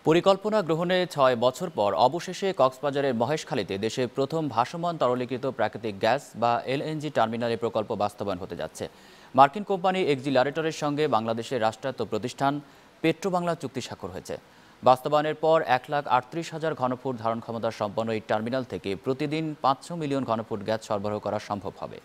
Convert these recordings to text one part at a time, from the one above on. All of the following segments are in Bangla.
পরিকল্পনা গ্রহণে ৬ বছর পর অবশেষে কক্সবাজারের মহেশখালীতে দেশের প্রথম ভাসমান তরলীকৃত প্রাকৃতিক গ্যাস বা এলএনজি টার্মিনালের প্রকল্প বাস্তবায়ন হতে যাচ্ছে। মার্কিন কোম্পানি এক্সিলারেটরের সঙ্গে বাংলাদেশের রাষ্ট্রায়ত্ত প্রতিষ্ঠান পেট্রোবাংলা চুক্তি স্বাক্ষর হয়েছে। বাস্তবায়নের পর ১,৩৮,০০০ ঘনফুট ধারণ ক্ষমতা সম্পন্ন এই টার্মিনাল থেকে প্রতিদিন ৫০০ মিলিয়ন ঘনফুট গ্যাস সরবরাহ করা সম্ভব হবে।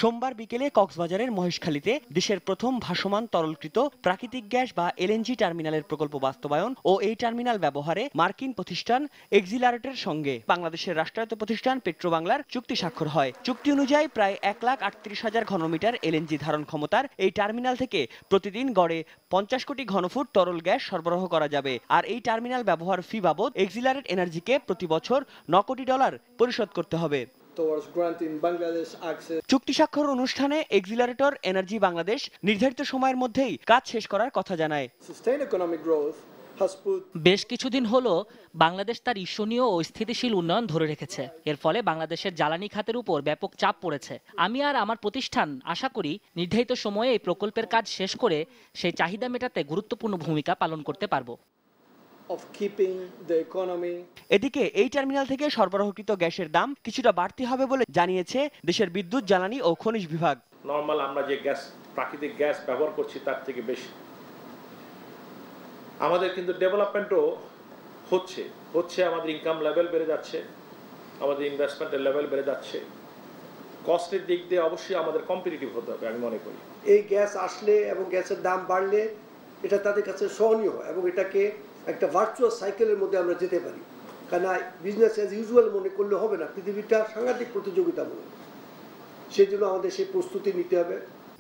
সোমবার বিকেলে কক্সবাজারের মহেশখালীতে দেশের প্রথম ভাসমান তরলকৃত প্রাকৃতিক গ্যাস বা এলএনজি টার্মিনালের প্রকল্প বাস্তবায়ন ও এই টার্মিনাল ব্যবহারে মার্কিন প্রতিষ্ঠান এক্সিলারেটরের সঙ্গে বাংলাদেশের রাষ্ট্রায়ত্ত প্রতিষ্ঠান পেট্রোবাংলার চুক্তি স্বাক্ষর হয়। চুক্তি অনুযায়ী প্রায় ১,৩৮,০০০ ঘনমিটার এলএনজি ধারণ ক্ষমতার এই টার্মিনাল থেকে প্রতিদিন গড়ে ৫০ কোটি ঘনফুট তরল গ্যাস সরবরাহ করা যাবে। আর এই টার্মিনাল ব্যবহার ফি বাবদ এক্সিলারেট এনার্জিকে প্রতি বছর $৯ কোটি পরিশোধ করতে হবে। চুক্তি স্বাক্ষর অনুষ্ঠানে এক্সিলারেটর এনার্জি বাংলাদেশ নির্ধারিত সময়ের মধ্যেই কাজ শেষ করার কথা জানায়। বেশ কিছুদিন হলো বাংলাদেশ তার ঈর্ষণীয় ও স্থিতিশীল উন্নয়ন ধরে রেখেছে। এর ফলে বাংলাদেশের জ্বালানি খাতের উপর ব্যাপক চাপ পড়েছে। আমি আর আমার প্রতিষ্ঠান আশা করি নির্ধারিত সময়ে এই প্রকল্পের কাজ শেষ করে সেই চাহিদা মেটাতে গুরুত্বপূর্ণ ভূমিকা পালন করতে পারব। এদিকে এই টার্মিনাল থেকে সরবরাহকৃত গ্যাসের দাম কিছুটা বাড়তি হবে বলে জানিয়েছে দেশের বিদ্যুৎ, জ্বালানি ও খনিজ বিভাগ। নরমাল আমরা যে গ্যাস, প্রাকৃতিক গ্যাস ব্যবহার করছি তার থেকে বেশি। আমাদের কিন্তু ডেভেলপমেন্টও হচ্ছে আমাদের ইনকাম লেভেল বেড়ে যাচ্ছে, আমাদের ইনভেস্টমেন্টের লেভেল বেড়ে যাচ্ছে। কস্টের দিক দিয়ে অবশ্যই আমাদের কম্পিটিটিভ হতে হবে আমি মনে করি। এই গ্যাস আসলে এবং গ্যাসের দাম বাড়লে এটা তাদের কাছে সহনীয় হয় এবং এটাকে একটা ভার্চুয়াল সাইকেলের মধ্যে আমরা যেতে পারি। কারণ বিজনেস অ্যাজ ইউজুয়াল মনে করলে হবে না, পৃথিবীটা সাংঘাতিক প্রতিযোগিতামূলক, সেই জন্য আমাদের সেই প্রস্তুতি নিতে হবে।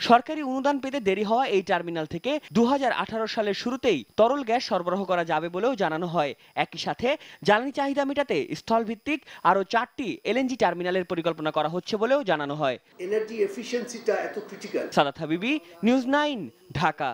সরকারি অনুদান পেতে দেরি হওয়া এই টার্মিনাল থেকে ২০১৮ সালের শুরুতেই তরল গ্যাস সরবরাহ করা যাবে বলেও জানানো হয়। একই সাথে জ্বালানি চাহিদা মেটাতে স্থলভিত্তিক আরও ৪টি এলএনজি টার্মিনালের পরিকল্পনা করা হচ্ছে বলেও জানানো হয়। এনার্জি এফিসিয়েন্সিটা এত ক্রিটিক্যাল। সাদাত হাবিবি, নিউজ 9, ঢাকা।